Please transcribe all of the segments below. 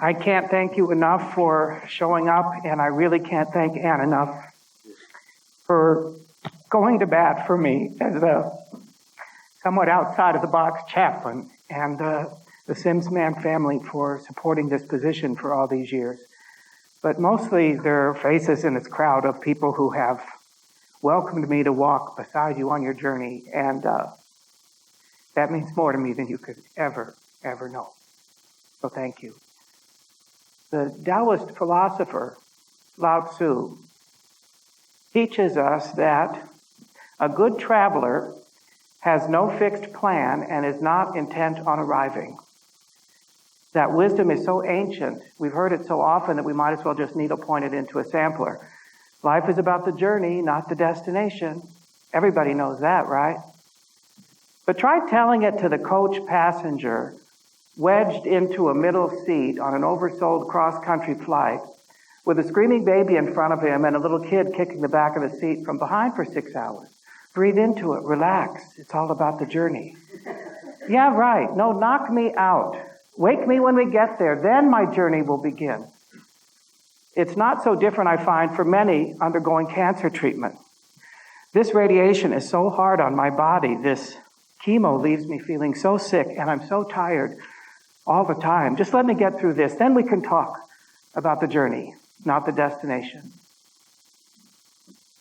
I can't thank you enough for showing up, and I really can't thank Ann enough for going to bat for me as a somewhat outside of the box chaplain, and the Sims-Man family for supporting this position for all these years. But mostly there are faces in this crowd of people who have welcomed me to walk beside you on your journey, and that means more to me than you could ever know. So thank you. The Taoist philosopher Lao Tzu teaches us that a good traveler has no fixed plan and is not intent on arriving. That wisdom is so ancient, we've heard it so often that we might as well just needlepoint it into a sampler. Life is about the journey, not the destination. Everybody knows that, right? But try telling it to the coach passenger wedged into a middle seat on an oversold cross-country flight with a screaming baby in front of him and a little kid kicking the back of the seat from behind for 6 hours. Breathe into it, relax. It's all about the journey. Yeah, right. No, knock me out. Wake me when we get there. Then my journey will begin. It's not so different, I find, for many undergoing cancer treatment. This radiation is so hard on my body. This chemo leaves me feeling so sick, and I'm so tired all the time. Just let me get through this. Then we can talk about the journey, not the destination.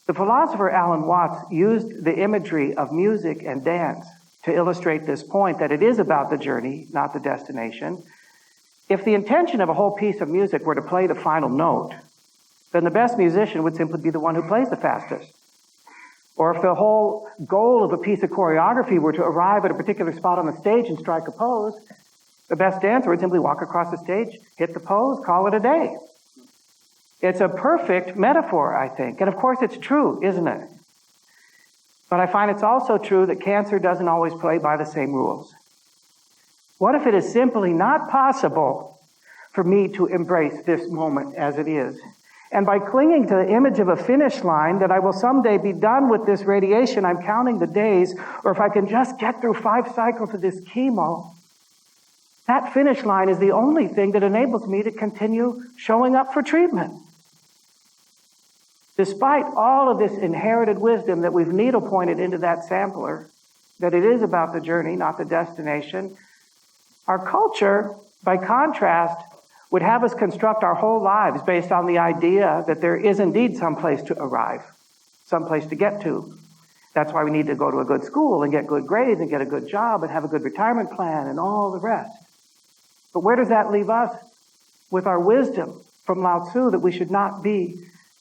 The philosopher Alan Watts used the imagery of music and dance to illustrate this point, that it is about the journey, not the destination. If the intention of a whole piece of music were to play the final note, then the best musician would simply be the one who plays the fastest. Or if the whole goal of a piece of choreography were to arrive at a particular spot on the stage and strike a pose, the best dancer would simply walk across the stage, hit the pose, call it a day. It's a perfect metaphor, I think. And of course it's true, isn't it? But I find it's also true that cancer doesn't always play by the same rules. What if it is simply not possible for me to embrace this moment as it is? And by clinging to the image of a finish line, that I will someday be done with this radiation, I'm counting the days, or if I can just get through 5 cycles of this chemo, that finish line is the only thing that enables me to continue showing up for treatment. Despite all of this inherited wisdom that we've needle-pointed into that sampler, that it is about the journey, not the destination, our culture, by contrast, would have us construct our whole lives based on the idea that there is indeed some place to arrive, some place to get to. That's why we need to go to a good school and get good grades and get a good job and have a good retirement plan and all the rest. But where does that leave us with our wisdom from Lao Tzu that we should not be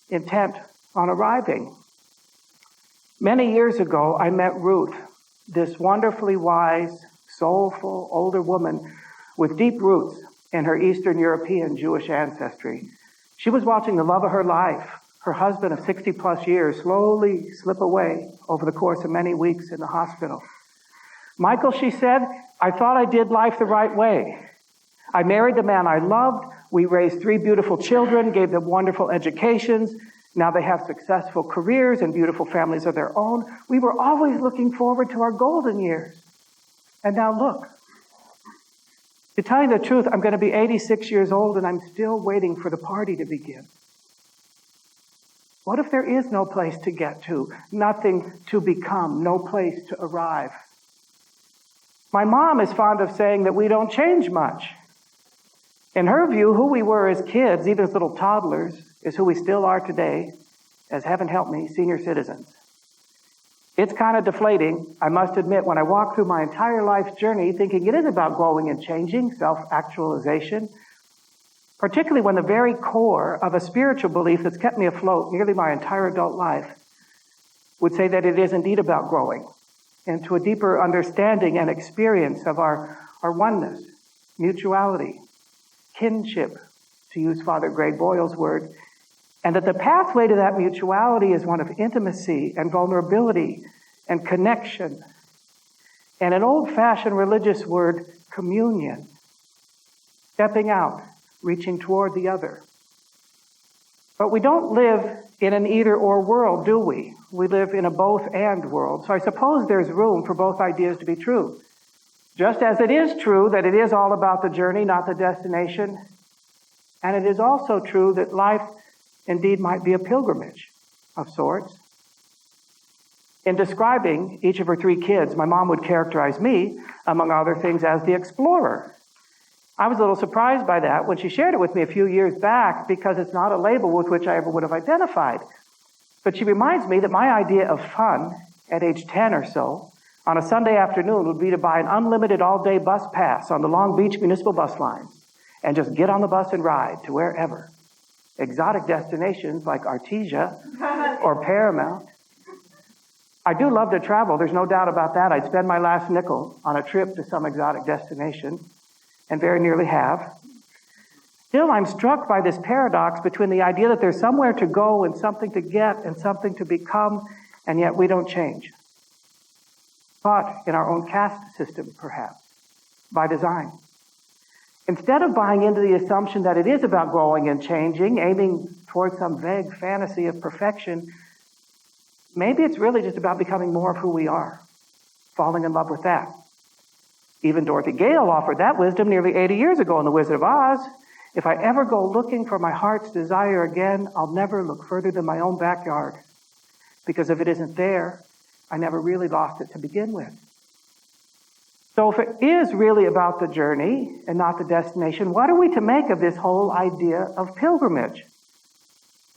intent on arriving? Many years ago, I met Ruth, this wonderfully wise, soulful, older woman with deep roots in her Eastern European Jewish ancestry. She was watching the love of her life, her husband of 60 plus years, slowly slip away over the course of many weeks in the hospital. Michael, she said, I thought I did life the right way. I married the man I loved. We raised 3 beautiful children, gave them wonderful educations. Now they have successful careers and beautiful families of their own. We were always looking forward to our golden years. And now look. To tell you the truth, I'm going to be 86 years old and I'm still waiting for the party to begin. What if there is no place to get to, nothing to become, no place to arrive? My mom is fond of saying that we don't change much. In her view, who we were as kids, even as little toddlers, is who we still are today, as heaven help me, senior citizens. It's kind of deflating, I must admit, when I walk through my entire life's journey thinking it is about growing and changing, self-actualization, particularly when the very core of a spiritual belief that's kept me afloat nearly my entire adult life would say that it is indeed about growing into a deeper understanding and experience of our oneness, mutuality, kinship, to use Father Greg Boyle's word, and that the pathway to that mutuality is one of intimacy and vulnerability and connection, and an old-fashioned religious word, communion, stepping out, reaching toward the other. But we don't live in an either-or world, do we? We live in a both-and world. So I suppose there's room for both ideas to be true. Just as it is true that it is all about the journey, not the destination, and it is also true that life indeed might be a pilgrimage of sorts. In describing each of her 3 kids, my mom would characterize me, among other things, as the explorer. I was a little surprised by that when she shared it with me a few years back, because it's not a label with which I ever would have identified. But she reminds me that my idea of fun at age 10 or so on a Sunday afternoon would be to buy an unlimited all-day bus pass on the Long Beach municipal bus lines and just get on the bus and ride to wherever. Exotic destinations like Artesia or Paramount. I do love to travel, there's no doubt about that. I'd spend my last nickel on a trip to some exotic destination, and very nearly have. Still, I'm struck by this paradox between the idea that there's somewhere to go and something to get and something to become, and yet we don't change. But in our own caste system, perhaps, by design. Instead of buying into the assumption that it is about growing and changing, aiming towards some vague fantasy of perfection, maybe it's really just about becoming more of who we are, falling in love with that. Even Dorothy Gale offered that wisdom nearly 80 years ago in The Wizard of Oz. If I ever go looking for my heart's desire again, I'll never look further than my own backyard. Because if it isn't there, I never really lost it to begin with. So if it is really about the journey and not the destination, what are we to make of this whole idea of pilgrimage?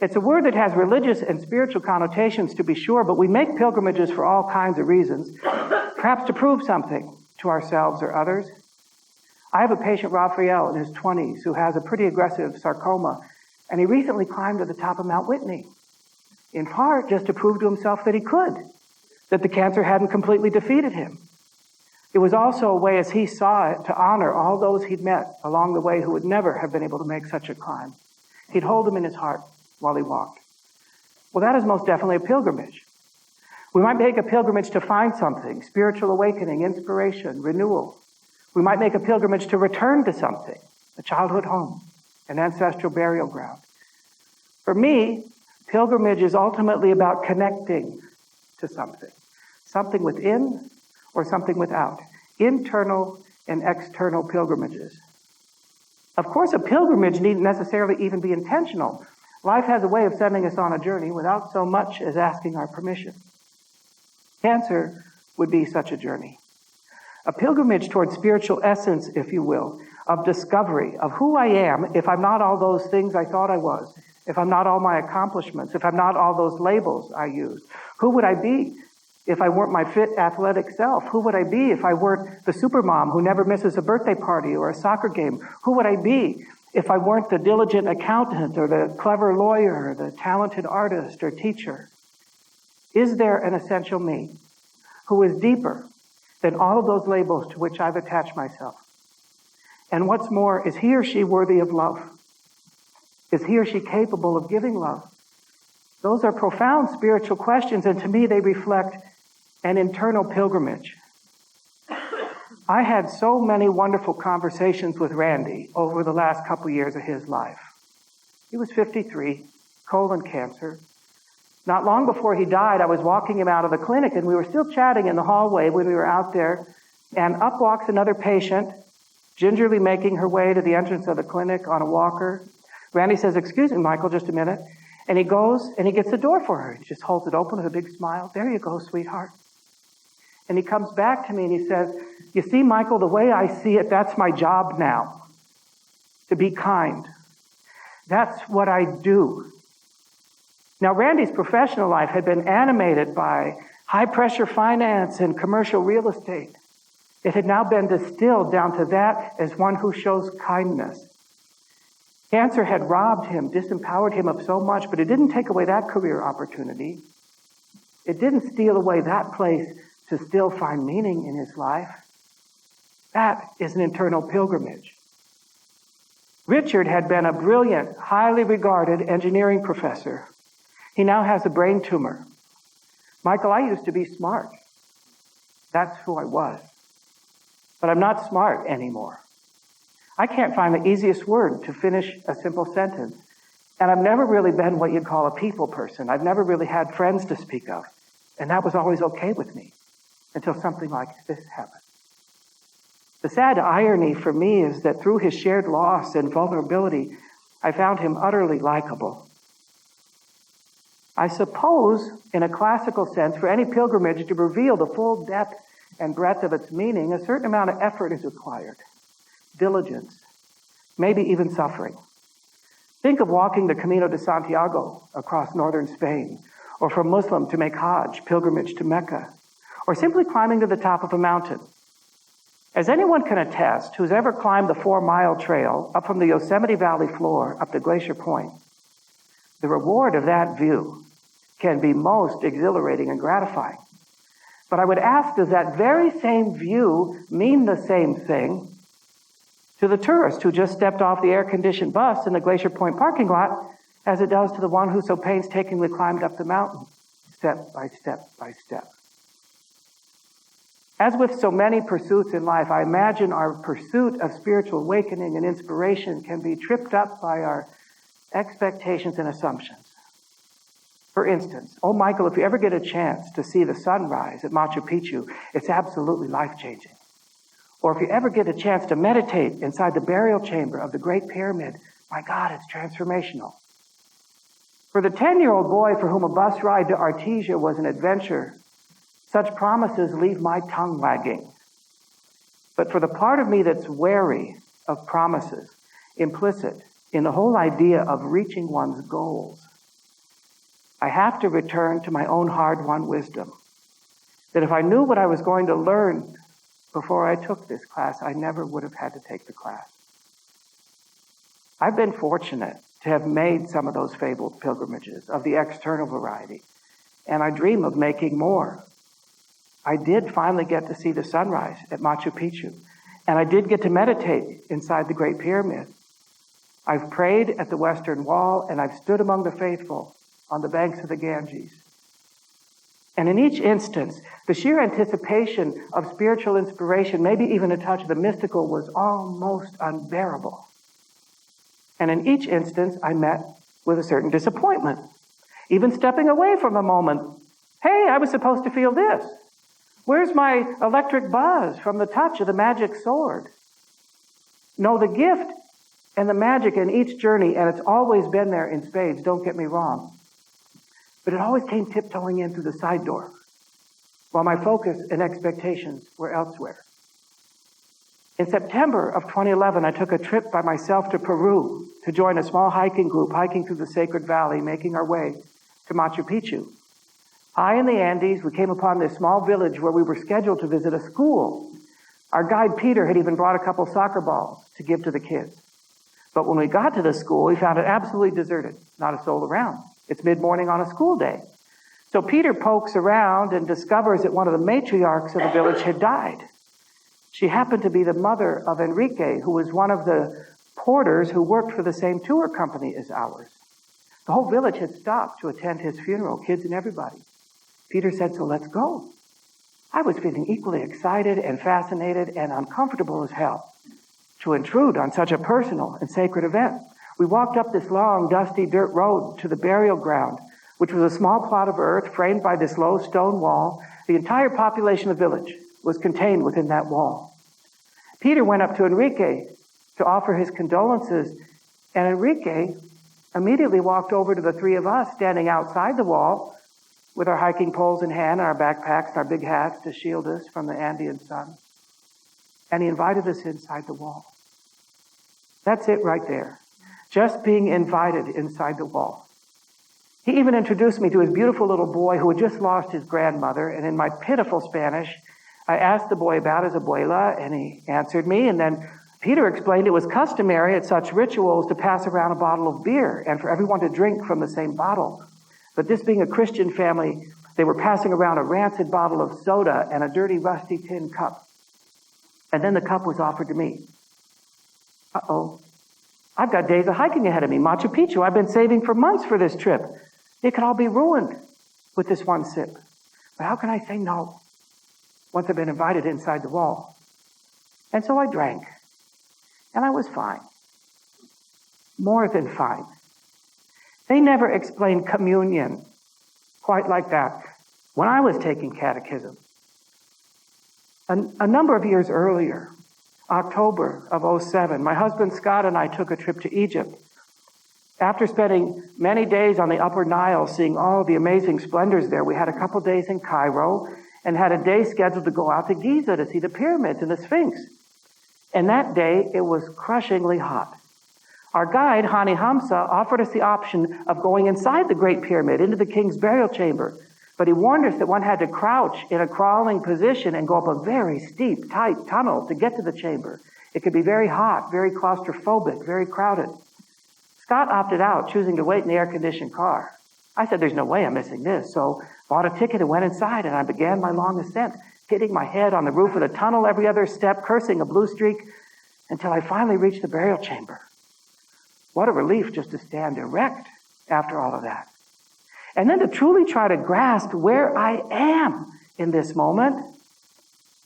It's a word that has religious and spiritual connotations, to be sure, but we make pilgrimages for all kinds of reasons, perhaps to prove something to ourselves or others. I have a patient, Raphael, in his 20s, who has a pretty aggressive sarcoma, and he recently climbed to the top of Mount Whitney, in part just to prove to himself that he could, that the cancer hadn't completely defeated him. It was also a way, as he saw it, to honor all those he'd met along the way who would never have been able to make such a climb. He'd hold them in his heart while he walked. Well, that is most definitely a pilgrimage. We might make a pilgrimage to find something, spiritual awakening, inspiration, renewal. We might make a pilgrimage to return to something, a childhood home, an ancestral burial ground. For me, pilgrimage is ultimately about connecting to something within or something without, internal and external pilgrimages. Of course, a pilgrimage needn't necessarily even be intentional. Life has a way of sending us on a journey without so much as asking our permission. Cancer would be such a journey. A pilgrimage towards spiritual essence, if you will, of discovery of who I am if I'm not all those things I thought I was, if I'm not all my accomplishments, if I'm not all those labels I used. Who would I be if I weren't my fit athletic self? Who would I be if I weren't the supermom who never misses a birthday party or a soccer game? Who would I be if I weren't the diligent accountant or the clever lawyer or the talented artist or teacher? Is there an essential me who is deeper than all of those labels to which I've attached myself? And what's more, is he or she worthy of love? Is he or she capable of giving love? Those are profound spiritual questions, and to me they reflect an internal pilgrimage. I had so many wonderful conversations with Randy over the last couple years of his life. He was 53, colon cancer. Not long before he died, I was walking him out of the clinic, and we were still chatting in the hallway when we were out there, and up walks another patient, gingerly making her way to the entrance of the clinic on a walker. Randy says, "Excuse me, Michael, just a minute." And he goes and he gets the door for her. He just holds it open with a big smile. "There you go, sweetheart." And he comes back to me and he says, "You see, Michael, the way I see it, that's my job now, to be kind. That's what I do." Now, Randy's professional life had been animated by high-pressure finance and commercial real estate. It had now been distilled down to that as one who shows kindness. Cancer had robbed him, disempowered him of so much, but it didn't take away that career opportunity. It didn't steal away that place to still find meaning in his life. That is an internal pilgrimage. Richard had been a brilliant, highly regarded engineering professor. He now has a brain tumor. "Michael, I used to be smart. That's who I was. But I'm not smart anymore. I can't find the easiest word to finish a simple sentence. And I've never really been what you'd call a people person. I've never really had friends to speak of. And that was always okay with me until something like this happened." The sad irony for me is that through his shared loss and vulnerability, I found him utterly likable. I suppose, in a classical sense, for any pilgrimage to reveal the full depth and breadth of its meaning, a certain amount of effort is required, diligence, maybe even suffering. Think of walking the Camino de Santiago across northern Spain, or for a Muslim to make Hajj, pilgrimage to Mecca, or simply climbing to the top of a mountain. As anyone can attest who's ever climbed the 4-mile trail up from the Yosemite Valley floor up to Glacier Point, the reward of that view can be most exhilarating and gratifying. But I would ask, does that very same view mean the same thing to the tourist who just stepped off the air-conditioned bus in the Glacier Point parking lot as it does to the one who so painstakingly climbed up the mountain, step by step by step? As with so many pursuits in life, I imagine our pursuit of spiritual awakening and inspiration can be tripped up by our expectations and assumptions. For instance, oh Michael, if you ever get a chance to see the sunrise at Machu Picchu, it's absolutely life-changing. Or if you ever get a chance to meditate inside the burial chamber of the Great Pyramid, my God, it's transformational. For the 10-year-old boy for whom a bus ride to Artesia was an adventure, such promises leave my tongue wagging. But for the part of me that's wary of promises, implicit in the whole idea of reaching one's goals, I have to return to my own hard-won wisdom, that if I knew what I was going to learn before I took this class, I never would have had to take the class. I've been fortunate to have made some of those fabled pilgrimages of the external variety, and I dream of making more. I did finally get to see the sunrise at Machu Picchu, and I did get to meditate inside the Great Pyramid. I've prayed at the Western Wall, and I've stood among the faithful on the banks of the Ganges. And in each instance, the sheer anticipation of spiritual inspiration, maybe even a touch of the mystical, was almost unbearable. And in each instance, I met with a certain disappointment. Even stepping away from a moment, hey, I was supposed to feel this. Where's my electric buzz from the touch of the magic sword? No, the gift and the magic in each journey, and it's always been there in spades, don't get me wrong. But it always came tiptoeing in through the side door, while my focus and expectations were elsewhere. In September of 2011, I took a trip by myself to Peru to join a small hiking group hiking through the Sacred Valley, making our way to Machu Picchu. High in the Andes, we came upon this small village where we were scheduled to visit a school. Our guide, Peter, had even brought a couple soccer balls to give to the kids. But when we got to the school, we found it absolutely deserted, not a soul around. It's mid-morning on a school day. So Peter pokes around and discovers that one of the matriarchs of the village had died. She happened to be the mother of Enrique, who was one of the porters who worked for the same tour company as ours. The whole village had stopped to attend his funeral, kids and everybody. Peter said, so let's go. I was feeling equally excited and fascinated and uncomfortable as hell to intrude on such a personal and sacred event. We walked up this long, dusty dirt road to the burial ground, which was a small plot of earth framed by this low stone wall. The entire population of the village was contained within that wall. Peter went up to Enrique to offer his condolences, and Enrique immediately walked over to the three of us standing outside the wall with our hiking poles in hand and our backpacks and our big hats to shield us from the Andean sun. And he invited us inside the wall. That's it right there. Just being invited inside the wall. He even introduced me to his beautiful little boy who had just lost his grandmother, and in my pitiful Spanish, I asked the boy about his abuela, and he answered me, and then Peter explained it was customary at such rituals to pass around a bottle of beer and for everyone to drink from the same bottle. But this being a Christian family, they were passing around a rancid bottle of soda and a dirty, rusty tin cup. And then the cup was offered to me. Uh-oh. I've got days of hiking ahead of me. Machu Picchu, I've been saving for months for this trip. It could all be ruined with this one sip. But how can I say no once I've been invited inside the wall? And so I drank. And I was fine. More than fine. They never explained communion quite like that when I was taking catechism. A number of years earlier, October of '07, my husband Scott and I took a trip to Egypt. After spending many days on the Upper Nile, seeing all the amazing splendors there, we had a couple days in Cairo and had a day scheduled to go out to Giza to see the pyramids and the Sphinx. And that day, it was crushingly hot. Our guide, Hani Hamza, offered us the option of going inside the Great Pyramid, into the king's burial chamber. But he warned us that one had to crouch in a crawling position and go up a very steep, tight tunnel to get to the chamber. It could be very hot, very claustrophobic, very crowded. Scott opted out, choosing to wait in the air-conditioned car. I said, there's no way I'm missing this, so bought a ticket and went inside, and I began my long ascent, hitting my head on the roof of the tunnel every other step, cursing a blue streak, until I finally reached the burial chamber. What a relief just to stand erect after all of that. And then to truly try to grasp where I am in this moment.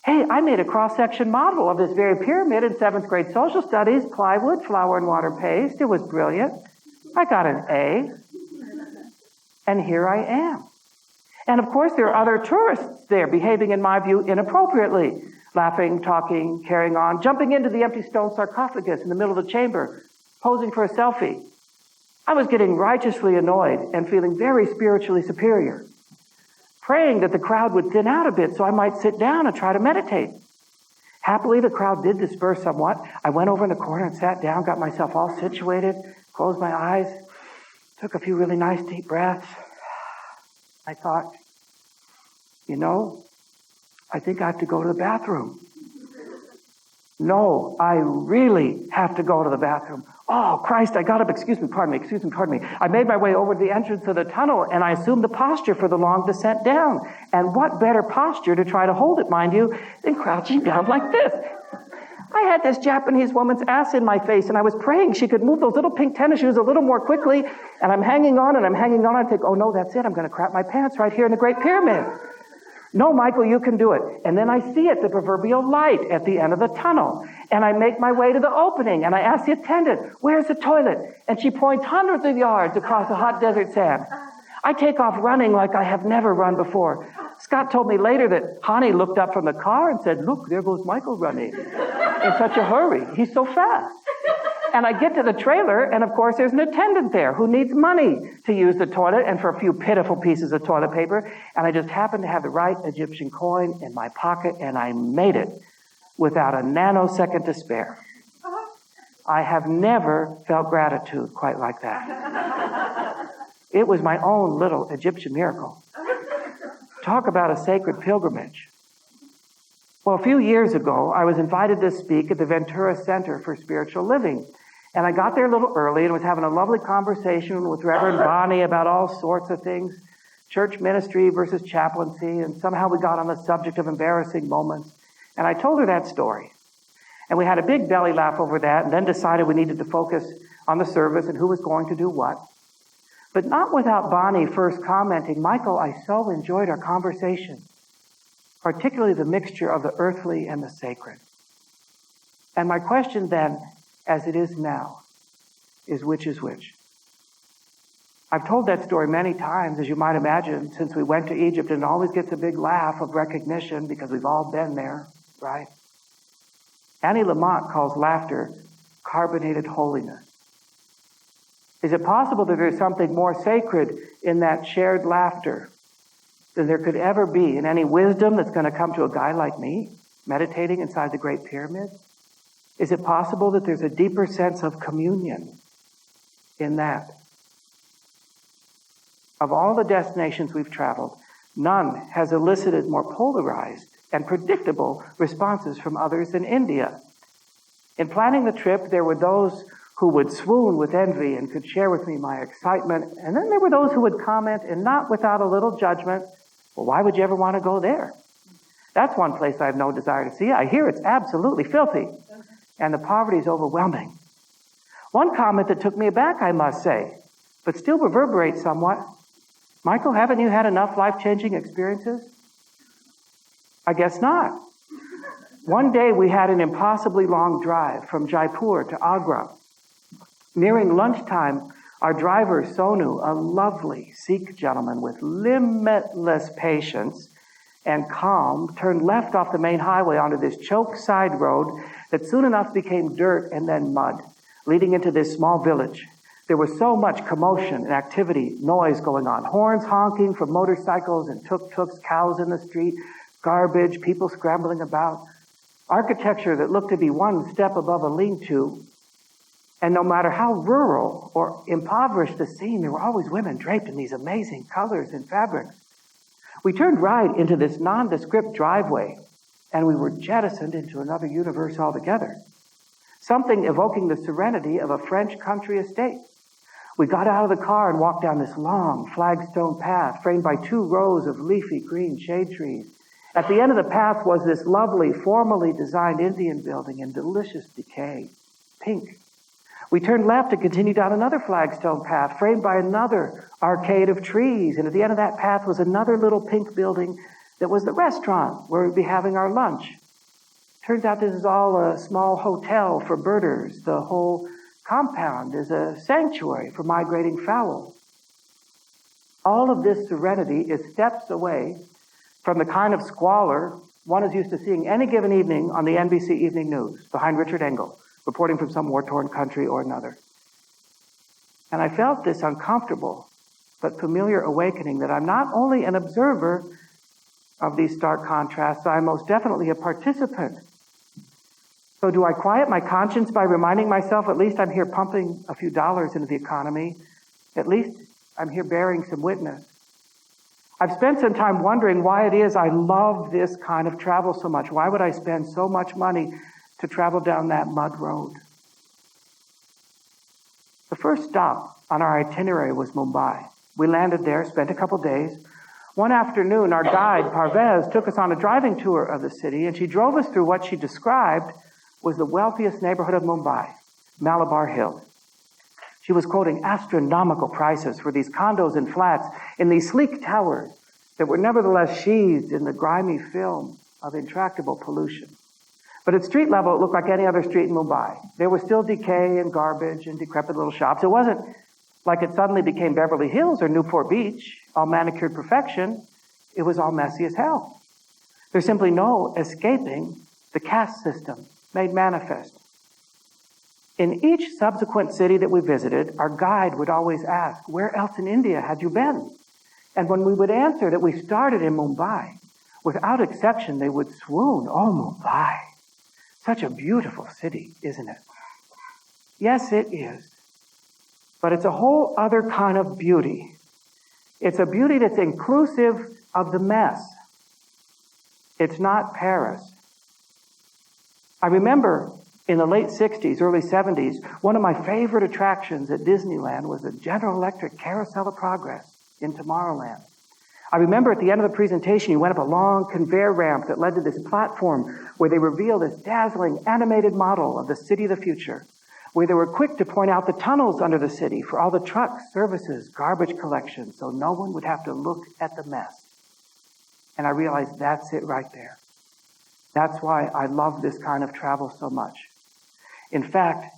Hey, I made a cross-section model of this very pyramid in 7th grade social studies, plywood, flour and water paste. It was brilliant. I got an A. And here I am. And of course, there are other tourists there behaving, in my view, inappropriately. Laughing, talking, carrying on, jumping into the empty stone sarcophagus in the middle of the chamber, posing for a selfie. I was getting righteously annoyed and feeling very spiritually superior, praying that the crowd would thin out a bit so I might sit down and try to meditate. Happily, the crowd did disperse somewhat. I went over in the corner and sat down, got myself all situated, closed my eyes, took a few really nice deep breaths. I thought, I think I have to go to the bathroom. No, I really have to go to the bathroom. Oh, Christ, I got up. Excuse me, pardon me. I made my way over to the entrance of the tunnel, and I assumed the posture for the long descent down. And what better posture to try to hold it, mind you, than crouching down like this. I had this Japanese woman's ass in my face, and I was praying she could move those little pink tennis shoes a little more quickly, and I'm hanging on. I think, oh no, that's it. I'm going to crap my pants right here in the Great Pyramid. No, Michael, you can do it. And then I see it, the proverbial light at the end of the tunnel. And I make my way to the opening, and I ask the attendant, where's the toilet? And she points hundreds of yards across the hot desert sand. I take off running like I have never run before. Scott told me later that Hani looked up from the car and said, look, there goes Michael running in such a hurry. He's so fast. And I get to the trailer, and of course there's an attendant there who needs money to use the toilet and for a few pitiful pieces of toilet paper. And I just happened to have the right Egyptian coin in my pocket, and I made it without a nanosecond to spare. I have never felt gratitude quite like that. It was my own little Egyptian miracle. Talk about a sacred pilgrimage. Well, a few years ago, I was invited to speak at the Ventura Center for Spiritual Living. And I got there a little early and was having a lovely conversation with Reverend Bonnie about all sorts of things, church ministry versus chaplaincy, and somehow we got on the subject of embarrassing moments. And I told her that story. And we had a big belly laugh over that, and then decided we needed to focus on the service and who was going to do what. But not without Bonnie first commenting, Michael, I so enjoyed our conversation, particularly the mixture of the earthly and the sacred. And my question then, as it is now, is which is which? I've told that story many times, as you might imagine, since we went to Egypt, and it always gets a big laugh of recognition because we've all been there, right? Annie Lamott calls laughter carbonated holiness. Is it possible that there's something more sacred in that shared laughter than there could ever be in any wisdom that's going to come to a guy like me, meditating inside the Great Pyramid? Is it possible that there's a deeper sense of communion in that? Of all the destinations we've traveled, none has elicited more polarized and predictable responses from others than India. In planning the trip, there were those who would swoon with envy and could share with me my excitement, and then there were those who would comment, and not without a little judgment, well, why would you ever want to go there? That's one place I have no desire to see. I hear it's absolutely filthy, and the poverty is overwhelming. One comment that took me aback, I must say, but still reverberates somewhat. Michael, haven't you had enough life-changing experiences? I guess not. One day we had an impossibly long drive from Jaipur to Agra. Nearing lunchtime, our driver, Sonu, a lovely Sikh gentleman with limitless patience and calm, turned left off the main highway onto this choked side road that soon enough became dirt and then mud, leading into this small village. There was so much commotion and activity, noise going on, horns honking from motorcycles and tuk-tuks, cows in the street, garbage, people scrambling about, architecture that looked to be one step above a lean-to. And no matter how rural or impoverished the scene, there were always women draped in these amazing colors and fabrics. We turned right into this nondescript driveway, and we were jettisoned into another universe altogether, something evoking the serenity of a French country estate. We got out of the car and walked down this long flagstone path framed by 2 rows of leafy green shade trees. At the end of the path was this lovely, formally designed Indian building in delicious decay, pink. We turned left and continued down another flagstone path framed by another arcade of trees. And at the end of that path was another little pink building that was the restaurant where we'd be having our lunch. Turns out this is all a small hotel for birders. The whole compound is a sanctuary for migrating fowl. All of this serenity is steps away from the kind of squalor one is used to seeing any given evening on the NBC Evening News behind Richard Engel, reporting from some war-torn country or another. And I felt this uncomfortable but familiar awakening that I'm not only an observer of these stark contrasts, I'm most definitely a participant. So do I quiet my conscience by reminding myself, at least I'm here pumping a few dollars into the economy, at least I'm here bearing some witness? I've spent some time wondering why it is I love this kind of travel so much. Why would I spend so much money to travel down that mud road? The first stop on our itinerary was Mumbai. We landed there, spent a couple days. One afternoon, our guide, Parvez, took us on a driving tour of the city, and she drove us through what she described was the wealthiest neighborhood of Mumbai, Malabar Hill. She was quoting astronomical prices for these condos and flats in these sleek towers that were nevertheless sheathed in the grimy film of intractable pollution. But at street level, it looked like any other street in Mumbai. There was still decay and garbage and decrepit little shops. It wasn't like it suddenly became Beverly Hills or Newport Beach, all manicured perfection. It was all messy as hell. There's simply no escaping the caste system made manifest. In each subsequent city that we visited, our guide would always ask, where else in India had you been? And when we would answer that we started in Mumbai, without exception, they would swoon, oh, Mumbai. Such a beautiful city, isn't it? Yes, it is. But it's a whole other kind of beauty. It's a beauty that's inclusive of the mess. It's not Paris. I remember in the late 60s, early 70s, one of my favorite attractions at Disneyland was the General Electric Carousel of Progress in Tomorrowland. I remember at the end of the presentation, you went up a long conveyor ramp that led to this platform where they revealed this dazzling animated model of the city of the future, where they were quick to point out the tunnels under the city for all the trucks, services, garbage collection, so no one would have to look at the mess. And I realized that's it right there. That's why I love this kind of travel so much. In fact,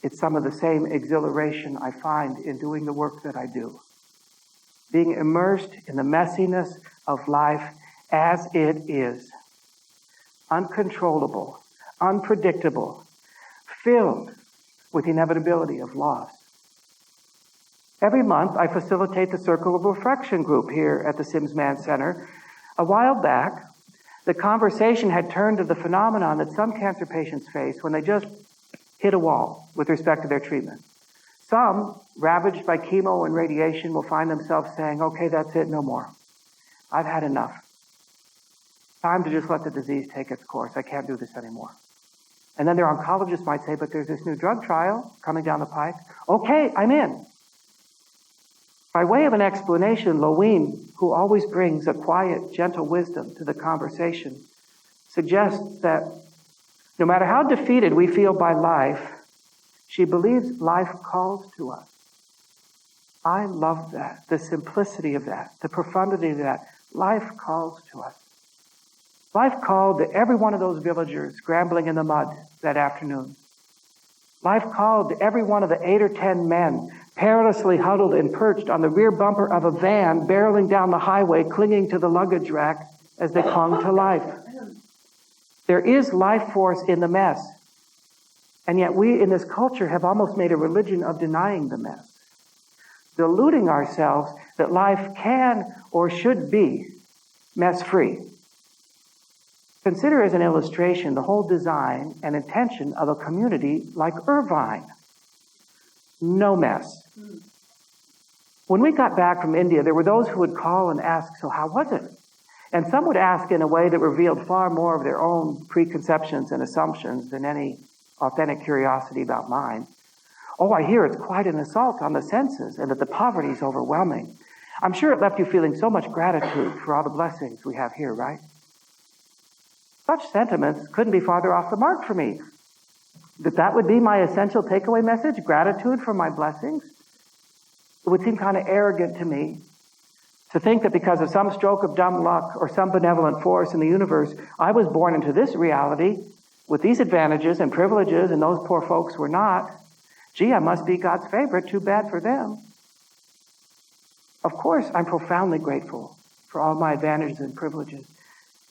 it's some of the same exhilaration I find in doing the work that I do. Being immersed in the messiness of life as it is. Uncontrollable, unpredictable, filled with inevitability of loss. Every month, I facilitate the Circle of Reflection group here at the Sims Mann Center. A while back, the conversation had turned to the phenomenon that some cancer patients face when they just hit a wall with respect to their treatment. Some, ravaged by chemo and radiation, will find themselves saying, okay, that's it, no more. I've had enough. Time to just let the disease take its course. I can't do this anymore. And then their oncologists might say, but there's this new drug trial coming down the pike. Okay, I'm in. By way of an explanation, Loween, who always brings a quiet, gentle wisdom to the conversation, suggests that no matter how defeated we feel by life, she believes life calls to us. I love that, the simplicity of that, the profundity of that. Life calls to us. Life called to every one of those villagers scrambling in the mud that afternoon. Life called to every one of the 8 or 10 men perilously huddled and perched on the rear bumper of a van barreling down the highway, clinging to the luggage rack as they clung to life. There is life force in the mess. And yet we in this culture have almost made a religion of denying the mess, deluding ourselves that life can or should be mess-free. Consider as an illustration the whole design and intention of a community like Irvine. No mess. When we got back from India, there were those who would call and ask, so how was it? And some would ask in a way that revealed far more of their own preconceptions and assumptions than any authentic curiosity about mine. Oh, I hear it's quite an assault on the senses and that the poverty is overwhelming. I'm sure it left you feeling so much gratitude for all the blessings we have here, right? Such sentiments couldn't be farther off the mark for me. That would be my essential takeaway message, gratitude for my blessings. It would seem kind of arrogant to me to think that because of some stroke of dumb luck or some benevolent force in the universe, I was born into this reality with these advantages and privileges and those poor folks were not. Gee, I must be God's favorite, too bad for them. Of course, I'm profoundly grateful for all my advantages and privileges.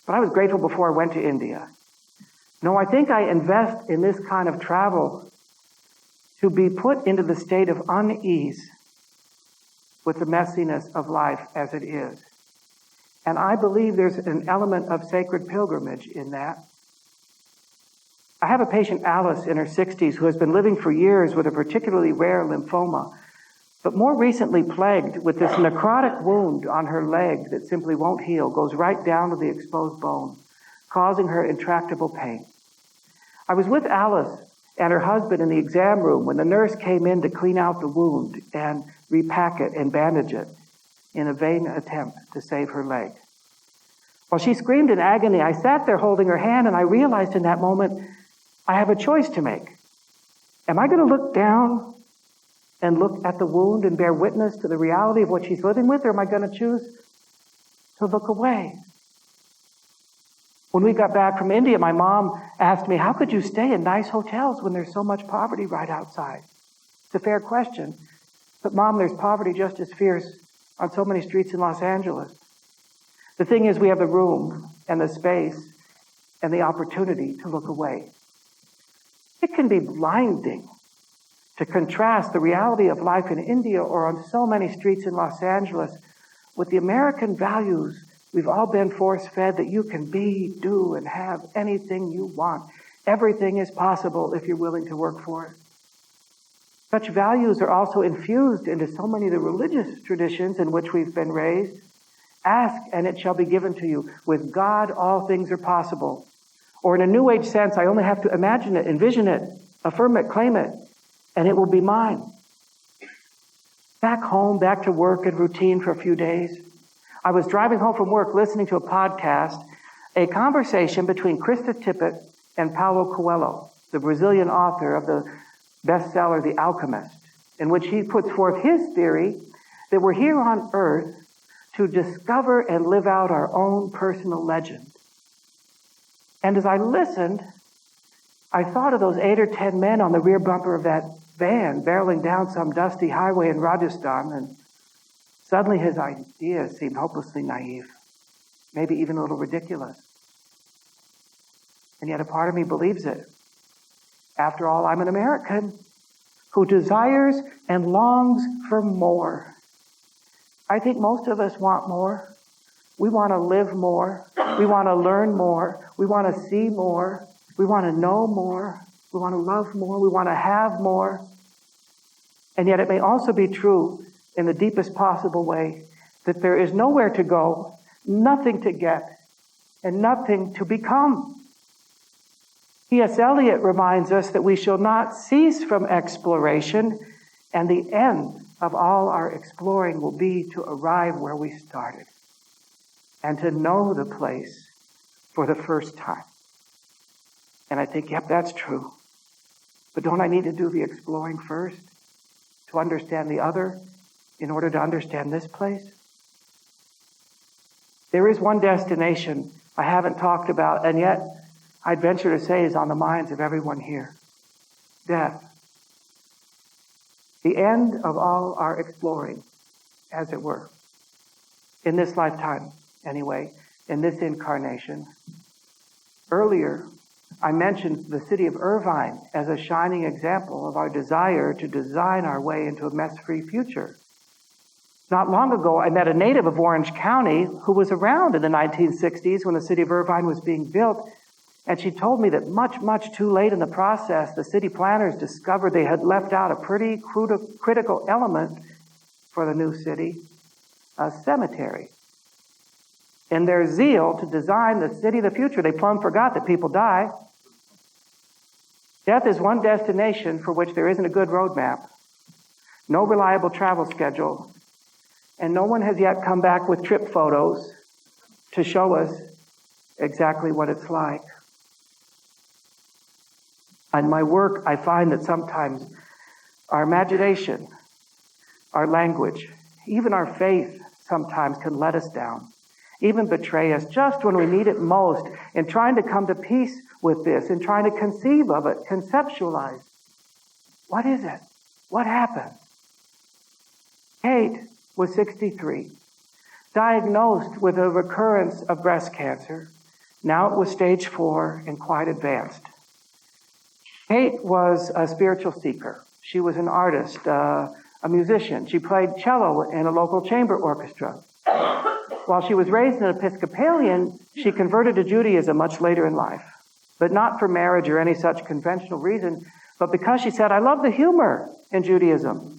But I was grateful before I went to India. No, I think I invest in this kind of travel to be put into the state of unease with the messiness of life as it is. And I believe there's an element of sacred pilgrimage in that. I have a patient, Alice, in her 60s, who has been living for years with a particularly rare lymphoma, but more recently plagued with this necrotic wound on her leg that simply won't heal, goes right down to the exposed bone, causing her intractable pain. I was with Alice and her husband in the exam room when the nurse came in to clean out the wound and repack it and bandage it in a vain attempt to save her leg. While she screamed in agony, I sat there holding her hand, and I realized in that moment I have a choice to make. Am I going to look down and look at the wound and bear witness to the reality of what she's living with, or am I going to choose to look away? When we got back from India, my mom asked me, how could you stay in nice hotels when there's so much poverty right outside? It's a fair question. But Mom, there's poverty just as fierce on so many streets in Los Angeles. The thing is, we have the room and the space and the opportunity to look away. It can be blinding to contrast the reality of life in India or on so many streets in Los Angeles with the American values we've all been force-fed that you can be, do, and have anything you want. Everything is possible if you're willing to work for it. Such values are also infused into so many of the religious traditions in which we've been raised. Ask, and it shall be given to you. With God, all things are possible. Or in a New Age sense, I only have to imagine it, envision it, affirm it, claim it, and it will be mine. Back home, back to work and routine for a few days. I was driving home from work listening to a podcast, a conversation between Krista Tippett and Paulo Coelho, the Brazilian author of the bestseller, The Alchemist, in which he puts forth his theory that we're here on earth to discover and live out our own personal legend. And as I listened, I thought of those 8 or 10 men on the rear bumper of that van barreling down some dusty highway in Rajasthan, and suddenly his ideas seemed hopelessly naive, maybe even a little ridiculous. And yet a part of me believes it. After all, I'm an American who desires and longs for more. I think most of us want more. We want to live more. We want to learn more. We want to see more. We want to know more. We want to love more. We want to have more. And yet it may also be true in the deepest possible way that there is nowhere to go, nothing to get, and nothing to become. T.S. Eliot reminds us that we shall not cease from exploration, and the end of all our exploring will be to arrive where we started and to know the place for the first time. And I think, yep, that's true. But don't I need to do the exploring first to understand the other in order to understand this place? There is one destination I haven't talked about, and yet I'd venture to say is on the minds of everyone here. Death. The end of all our exploring, as it were. In this lifetime, anyway. in this incarnation. Earlier, I mentioned the city of Irvine as a shining example of our desire to design our way into a mess-free future. Not long ago, I met a native of Orange County who was around in the 1960s when the city of Irvine was being built, and she told me that much too late in the process, the city planners discovered they had left out a pretty critical element for the new city, a cemetery. In their zeal to design the city of the future, they plumb forgot that people die. Death is one destination for which there isn't a good roadmap, no reliable travel schedule, and no one has yet come back with trip photos to show us exactly what it's like. In my work, I find that sometimes our imagination, our language, even our faith sometimes can let us down, even betray us just when we need it most in trying to come to peace with this, in trying to conceive of it, conceptualize. What is it? What happened? Kate was 63, diagnosed with a recurrence of breast cancer. Now it was stage 4 and quite advanced. Kate was a spiritual seeker. She was an artist, a musician. She played cello in a local chamber orchestra. While she was raised an Episcopalian, she converted to Judaism much later in life, but not for marriage or any such conventional reason, but because she said, I love the humor in Judaism.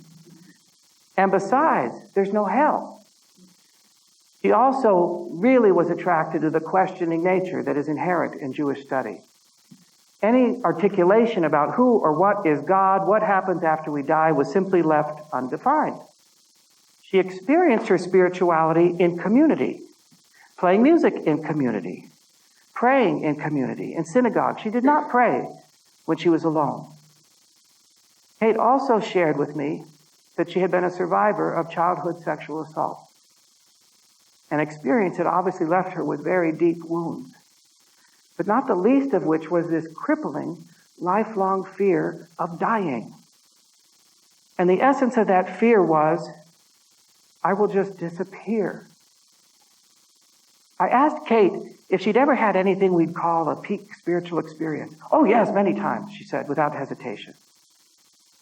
And besides, there's no hell. She also really was attracted to the questioning nature that is inherent in Jewish study. Any articulation about who or what is God, what happens after we die, was simply left undefined. She experienced her spirituality in community, playing music in community, praying in community, in synagogue. She did not pray when she was alone. Kate also shared with me that she had been a survivor of childhood sexual assault, an experience that obviously left her with very deep wounds, but not the least of which was this crippling, lifelong fear of dying. And the essence of that fear was, I will just disappear. I asked Kate if she'd ever had anything we'd call a peak spiritual experience. Oh yes, many times, she said, without hesitation.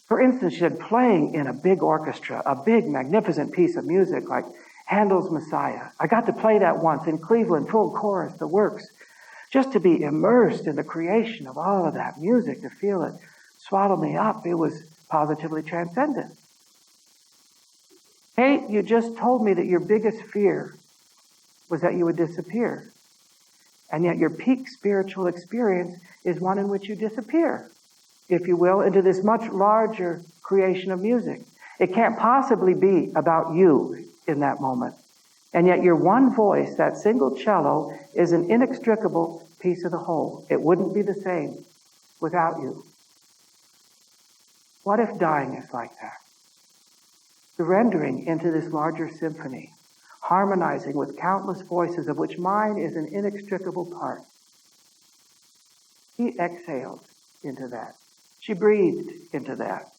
For instance, she said, playing in a big orchestra, a big, magnificent piece of music like Handel's Messiah. I got to play that once in Cleveland, full chorus, the works, just to be immersed in the creation of all of that music, to feel it swallow me up. It was positively transcendent. Kate, you just told me that your biggest fear was that you would disappear. And yet your peak spiritual experience is one in which you disappear, if you will, into this much larger creation of music. It can't possibly be about you in that moment. And yet your one voice, that single cello, is an inextricable piece of the whole. It wouldn't be the same without you. What if dying is like that? Surrendering into this larger symphony, harmonizing with countless voices of which mine is an inextricable part. She exhaled into that. She breathed into that.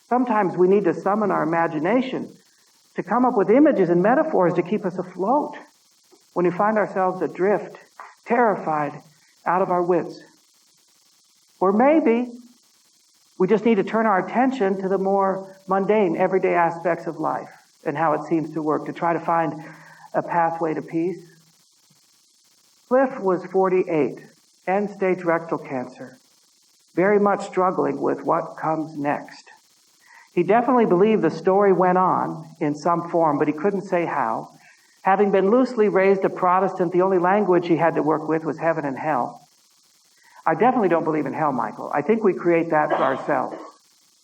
Sometimes we need to summon our imagination to come up with images and metaphors to keep us afloat when we find ourselves adrift, terrified, out of our wits. Or maybe we just need to turn our attention to the more mundane, everyday aspects of life and how it seems to work to try to find a pathway to peace. Cliff was 48, end-stage rectal cancer, very much struggling with what comes next. He definitely believed the story went on in some form, but he couldn't say how. Having been loosely raised a Protestant, the only language he had to work with was heaven and hell. I definitely don't believe in hell, Michael. I think we create that for ourselves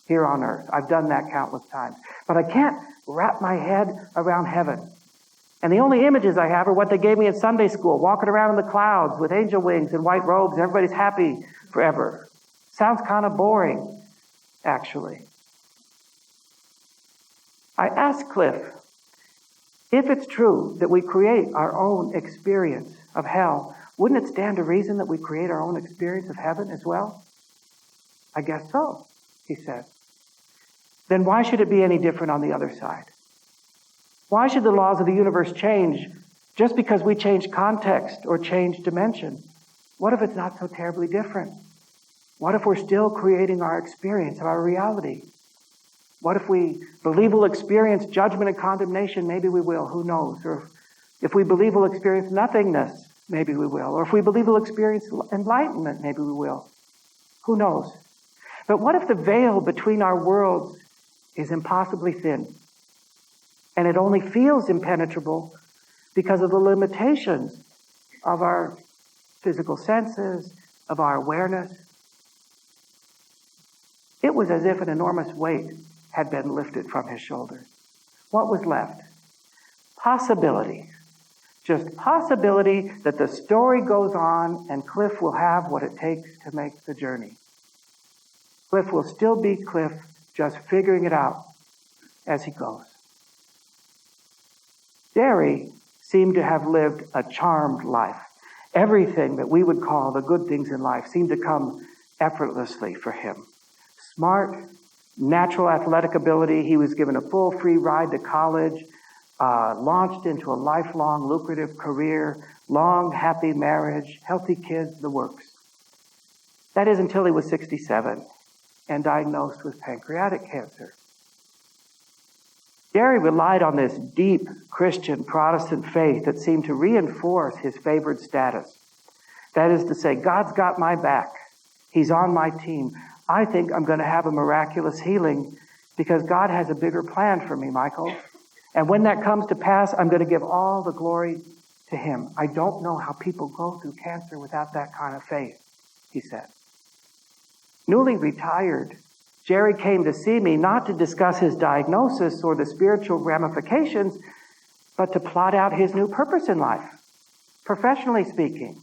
here on earth. I've done that countless times. But I can't wrap my head around heaven. And the only images I have are what they gave me in Sunday school, walking around in the clouds with angel wings and white robes. Everybody's happy forever. Sounds kind of boring, actually. I asked Cliff, if it's true that we create our own experience of hell, wouldn't it stand to reason that we create our own experience of heaven as well? I guess so, he said. Then why should it be any different on the other side? Why should the laws of the universe change Just because we change context or change dimension, what if it's not so terribly different? What if we're still creating our experience of our reality? What if we believe we'll experience judgment and condemnation? Maybe we will. Who knows? Or if we believe we'll experience nothingness, maybe we will. Or if we believe we'll experience enlightenment, maybe we will. Who knows? But what if the veil between our worlds is impossibly thin? And it only feels impenetrable because of the limitations of our physical senses, of our awareness. It was as if an enormous weight had been lifted from his shoulders. What was left? Possibility. Just possibility that the story goes on and Cliff will have what it takes to make the journey. Cliff will still be Cliff, just figuring it out as he goes. Jerry seemed to have lived a charmed life. Everything that we would call the good things in life seemed to come effortlessly for him. Smart, natural athletic ability. He was given a full free ride to college, launched into a lifelong lucrative career, long happy marriage, healthy kids, the works. That is until he was 67 and diagnosed with pancreatic cancer. Gary relied on this deep Christian Protestant faith that seemed to reinforce his favored status. That is to say, God's got my back. He's on my team. I think I'm going to have a miraculous healing because God has a bigger plan for me, Michael. And when that comes to pass, I'm going to give all the glory to him. I don't know how people go through cancer without that kind of faith, he said. Newly retired, Jerry came to see me not to discuss his diagnosis or the spiritual ramifications, but to plot out his new purpose in life, professionally speaking.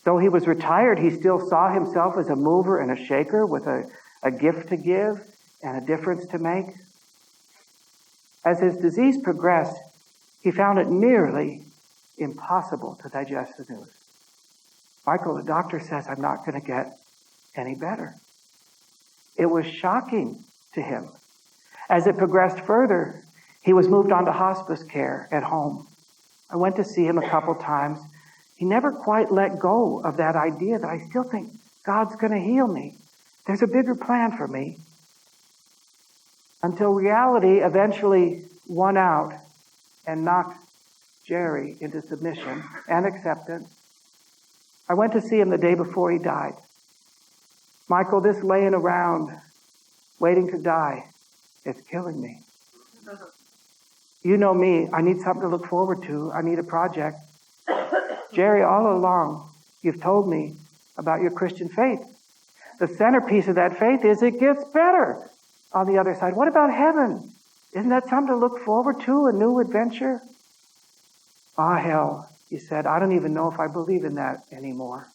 Though he was retired, he still saw himself as a mover and a shaker with a gift to give and a difference to make. As his disease progressed, he found it nearly impossible to digest the news. Michael, the doctor says I'm not going to get any better. It was shocking to him. As it progressed further, he was moved on to hospice care at home. I went to see him a couple times. He never quite let go of that idea that I still think God's going to heal me. There's a bigger plan for me. Until reality eventually won out and knocked Jerry into submission and acceptance. I went to see him the day before he died. Michael, this laying around, waiting to die, it's killing me. You know me, I need something to look forward to. I need a project. Jerry, all along, you've told me about your Christian faith. The centerpiece of that faith is it gets better on the other side. What about heaven? Isn't that something to look forward to, a new adventure? Ah, hell, he said, I don't even know if I believe in that anymore.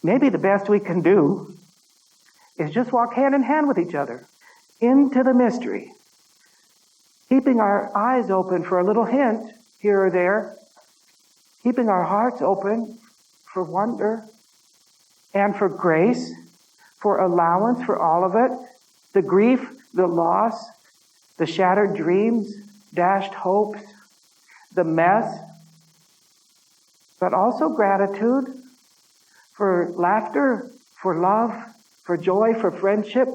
Maybe the best we can do is just walk hand in hand with each other into the mystery, keeping our eyes open for a little hint here or there, keeping our hearts open for wonder and for grace, for allowance for all of it, the grief, the loss, the shattered dreams, dashed hopes, the mess, but also gratitude for laughter, for love, for joy, for friendship,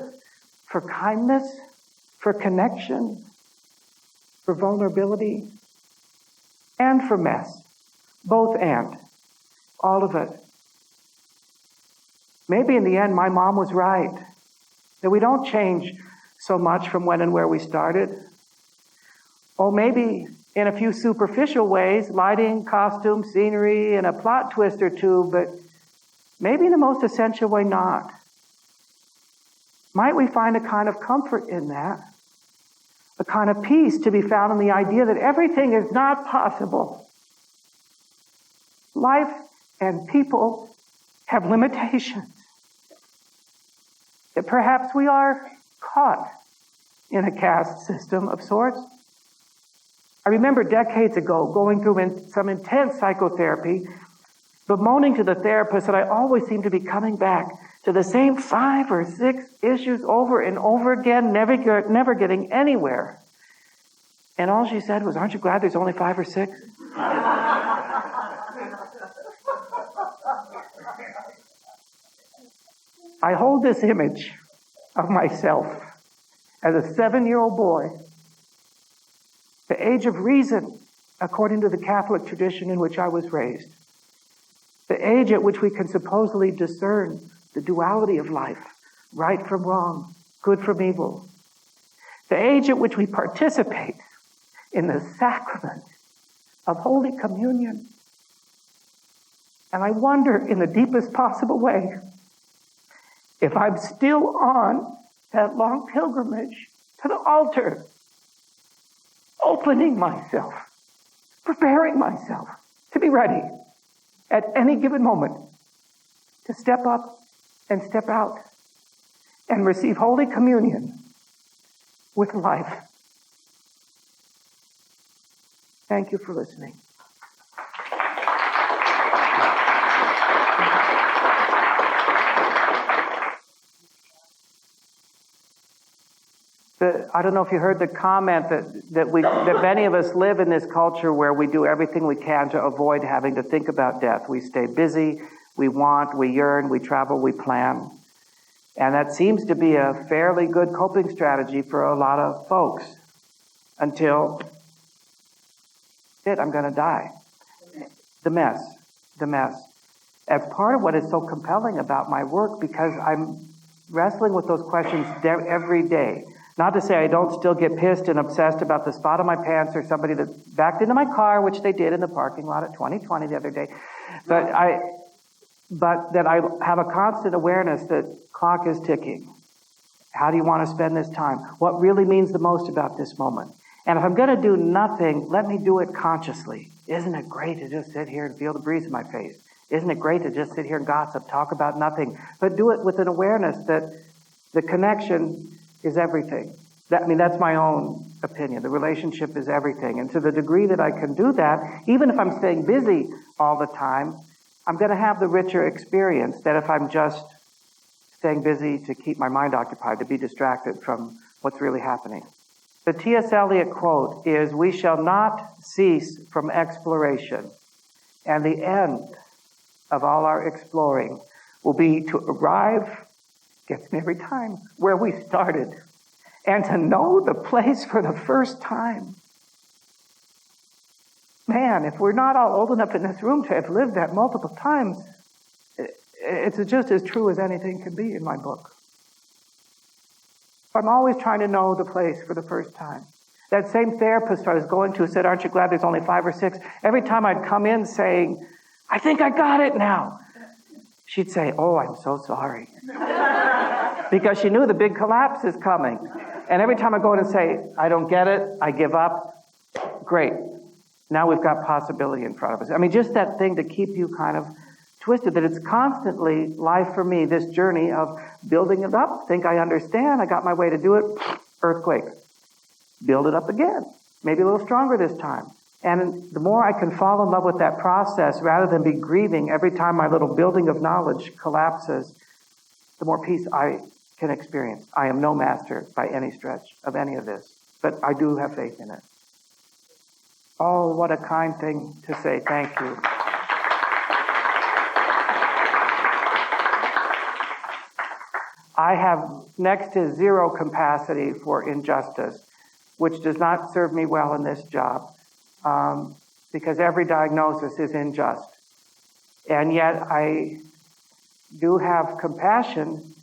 for kindness, for connection, for vulnerability, and for mess. Both and. All of it. Maybe in the end, my mom was right. That we don't change so much from when and where we started. Or maybe in a few superficial ways, lighting, costume, scenery, and a plot twist or two, but maybe in the most essential way not. Might we find a kind of comfort in that? A kind of peace to be found in the idea that everything is not possible. Life and people have limitations. That perhaps we are caught in a caste system of sorts. I remember decades ago going through some intense psychotherapy, bemoaning to the therapist that I always seem to be coming back to the same 5 or 6 issues over and over again, never getting anywhere. And all she said was, aren't you glad there's only 5 or 6? I hold this image of myself as a 7-year-old boy, the age of reason, according to the Catholic tradition in which I was raised, the age at which we can supposedly discern the duality of life, right from wrong, good from evil, the age at which we participate in the sacrament of Holy Communion. And I wonder, in the deepest possible way, if I'm still on that long pilgrimage to the altar, opening myself, preparing myself to be ready at any given moment to step up and step out and receive Holy Communion with life. Thank you for listening. I don't know if you heard the comment that many of us live in this culture where we do everything we can to avoid having to think about death. We stay busy, we want, we yearn, we travel, we plan. And that seems to be a fairly good coping strategy for a lot of folks until, I'm going to die. The mess. As part of what is so compelling about my work, because I'm wrestling with those questions every day. Not to say I don't still get pissed and obsessed about the spot on my pants or somebody that backed into my car, which they did in the parking lot at 2020 the other day. But that I have a constant awareness that clock is ticking. How do you want to spend this time? What really means the most about this moment? And if I'm going to do nothing, let me do it consciously. Isn't it great to just sit here and feel the breeze in my face? Isn't it great to just sit here and gossip, talk about nothing? But do it with an awareness that the connection is everything. That's my own opinion. The relationship is everything. And to the degree that I can do that, even if I'm staying busy all the time, I'm going to have the richer experience than if I'm just staying busy to keep my mind occupied, to be distracted from what's really happening. The T.S. Eliot quote is, "We shall not cease from exploration, and the end of all our exploring will be to arrive," gets me every time, "where we started, and to know the place for the first time." Man, if we're not all old enough in this room to have lived that multiple times, it's just as true as anything can be in my book. I'm always trying to know the place for the first time. That same therapist I was going to said, "Aren't you glad there's only 5 or 6?" Every time I'd come in saying, "I think I got it now," she'd say, "Oh, I'm so sorry." Because she knew the big collapse is coming. And every time I go in and say, "I don't get it, I give up," great. Now we've got possibility in front of us. Just that thing to keep you kind of twisted, that it's constantly life for me, this journey of building it up, think I understand, I got my way to do it, earthquake. Build it up again, maybe a little stronger this time. And the more I can fall in love with that process, rather than be grieving every time my little building of knowledge collapses, the more peace I can experience. I am no master by any stretch of any of this, but I do have faith in it. Oh, what a kind thing to say. Thank you. I have next to zero capacity for injustice, which does not serve me well in this job, because every diagnosis is unjust. And yet I do have compassion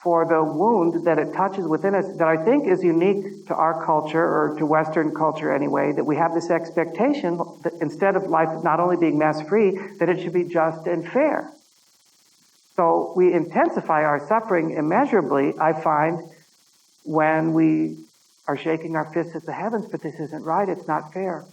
for the wound that it touches within us that I think is unique to our culture, or to Western culture anyway, that we have this expectation that instead of life not only being mess-free, that it should be just and fair. So we intensify our suffering immeasurably, I find, when we are shaking our fists at the heavens, but this isn't right, it's not fair.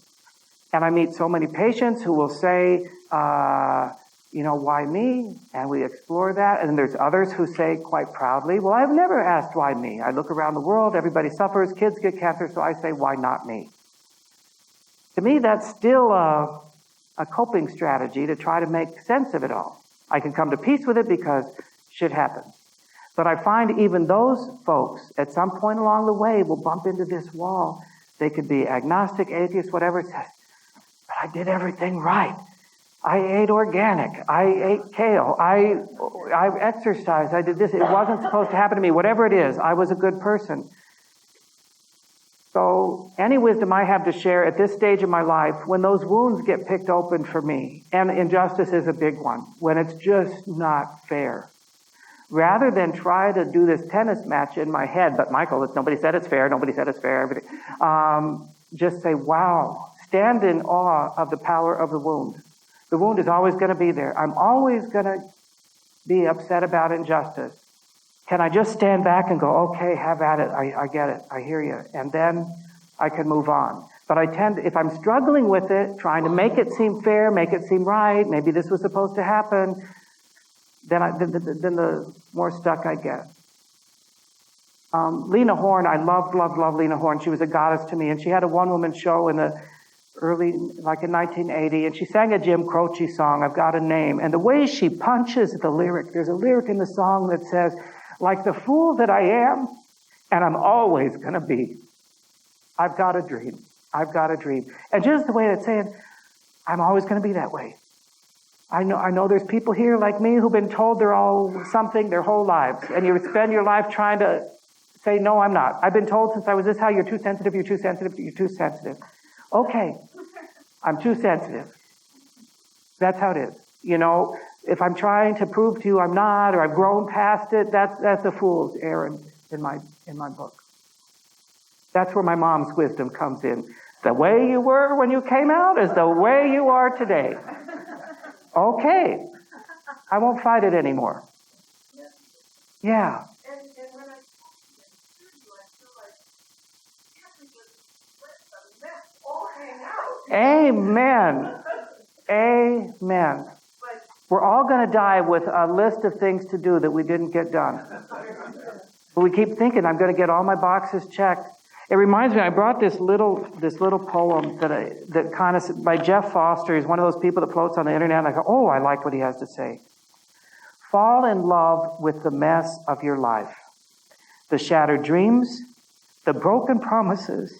And I meet so many patients who will say, why me? And we explore that. And there's others who say quite proudly, well, I've never asked why me. I look around the world, everybody suffers, kids get cancer, so I say, why not me? To me, that's still a coping strategy to try to make sense of it all. I can come to peace with it because shit happens. But I find even those folks, at some point along the way, will bump into this wall They could be agnostic, atheist, whatever. But I did everything right. I ate organic. I ate kale. I exercised. I did this. It wasn't supposed to happen to me. Whatever it is, I was a good person. So any wisdom I have to share at this stage of my life, when those wounds get picked open for me, and injustice is a big one, when it's just not fair, rather than try to do this tennis match in my head, but Michael, nobody said it's fair, nobody said it's fair, everything. Just say, wow, stand in awe of the power of the wound. The wound is always going to be there. I'm always going to be upset about injustice. Can I just stand back and go, okay, have at it. I get it. I hear you. And then I can move on. But I tend to, if I'm struggling with it, trying to make it seem fair, make it seem right, maybe this was supposed to happen, then the more stuck I get. Lena Horne, I loved Lena Horne. She was a goddess to me. And she had a one-woman show in the early, like in 1980, and she sang a Jim Croce song, I've Got a Name. And the way she punches the lyric, there's a lyric in the song that says, like the fool that I am, and I'm always going to be, I've got a dream. I've got a dream. And just the way it's saying, I'm always going to be that way. I know there's people here like me who've been told they're all something their whole lives, and you spend your life trying to say, no, I'm not. I've been told since I was this how you're too sensitive, you're too sensitive, you're too sensitive. Okay, I'm too sensitive. That's how it is. You know, if I'm trying to prove to you I'm not, or I've grown past it, that's a fool's errand in my book. That's where my mom's wisdom comes in. The way you were when you came out is the way you are today. Okay, I won't fight it anymore. Yeah. And when I talk to you and hear you, I feel like we just let the mess all hang out. Amen. Amen. We're all going to die with a list of things to do that we didn't get done. But we keep thinking, I'm going to get all my boxes checked. It reminds me, I brought this little poem that kind of, by Jeff Foster. He's one of those people that floats on the internet, and I go, oh, I like what he has to say. Fall in love with the mess of your life. The shattered dreams, the broken promises,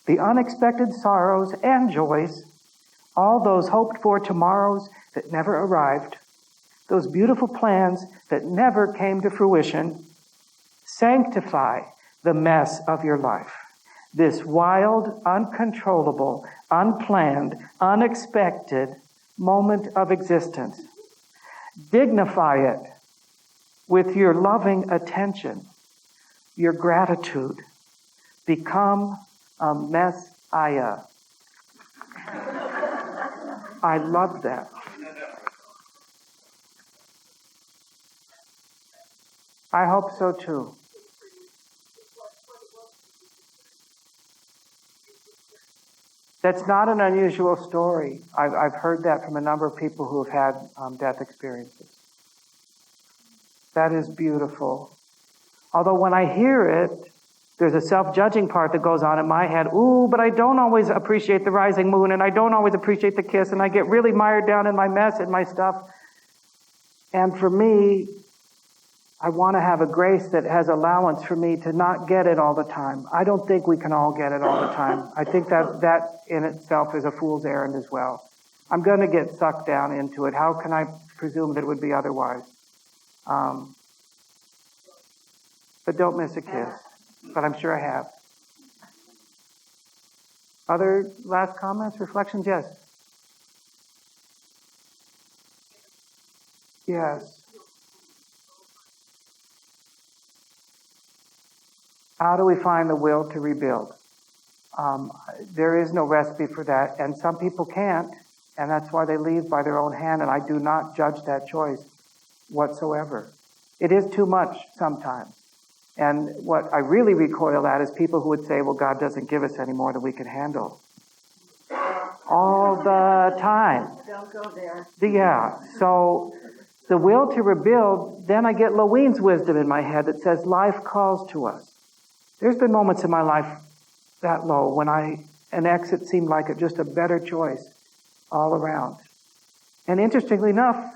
the unexpected sorrows and joys, all those hoped for tomorrows that never arrived, those beautiful plans that never came to fruition. Sanctify the mess of your life. This wild, uncontrollable, unplanned, unexpected moment of existence. Dignify it with your loving attention, your gratitude. Become a messiah. I love that. I hope so too. That's not an unusual story. I've heard that from a number of people who have had death experiences. That is beautiful. Although when I hear it, there's a self-judging part that goes on in my head. Ooh, but I don't always appreciate the rising moon, and I don't always appreciate the kiss, and I get really mired down in my mess and my stuff. And for me, I want to have a grace that has allowance for me to not get it all the time. I don't think we can all get it all the time. I think that in itself is a fool's errand as well. I'm going to get sucked down into it. How can I presume that it would be otherwise? But don't miss a kiss. But I'm sure I have. Other last comments, reflections? Yes. Yes. How do we find the will to rebuild? There is no recipe for that, and some people can't, and that's why they leave by their own hand, and I do not judge that choice whatsoever. It is too much sometimes. And what I really recoil at is people who would say, well, God doesn't give us any more than we can handle. All the time. Don't go there. Yeah, so the will to rebuild, then I get Lowen's wisdom in my head that says life calls to us. There's been moments in my life that low when an exit seemed like just a better choice all around. And interestingly enough,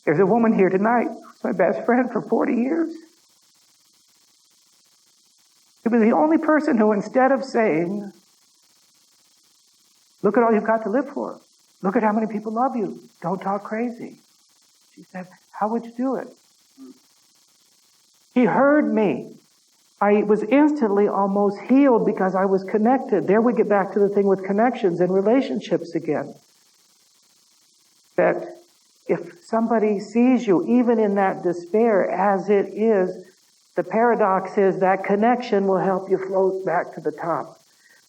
there's a woman here tonight who's my best friend for 40 years. To be the only person who, instead of saying, look at all you've got to live for. Look at how many people love you. Don't talk crazy. She said, how would you do it? He heard me. I was instantly almost healed because I was connected. There we get back to the thing with connections and relationships again. That if somebody sees you, even in that despair as it is, the paradox is that connection will help you float back to the top.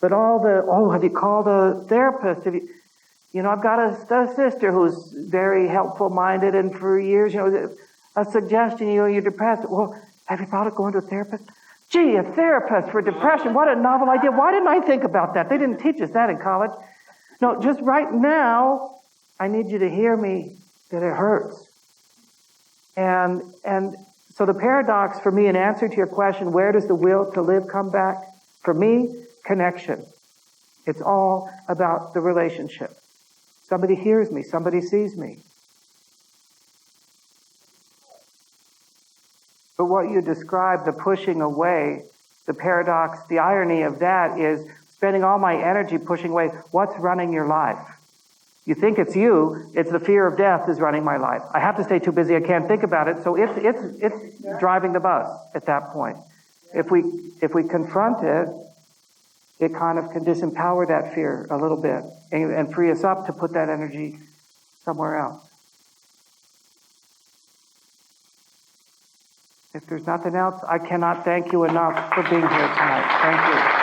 But have you called a therapist? I've got a sister who's very helpful-minded, and for years, a suggestion, you're depressed. Well, have you thought of going to a therapist? Gee, a therapist for depression, what a novel idea. Why didn't I think about that? They didn't teach us that in college. No, just right now, I need you to hear me that it hurts. And so the paradox for me, in answer to your question, where does the will to live come back? For me, connection. It's all about the relationship. Somebody hears me. Somebody sees me. But what you described, the pushing away, the paradox, the irony of that is spending all my energy pushing away. What's running your life? You think it's you. It's the fear of death is running my life. I have to stay too busy. I can't think about it. So it's driving the bus at that point. If we confront it, it kind of can disempower that fear a little bit and free us up to put that energy somewhere else. If there's nothing else, I cannot thank you enough for being here tonight. Thank you.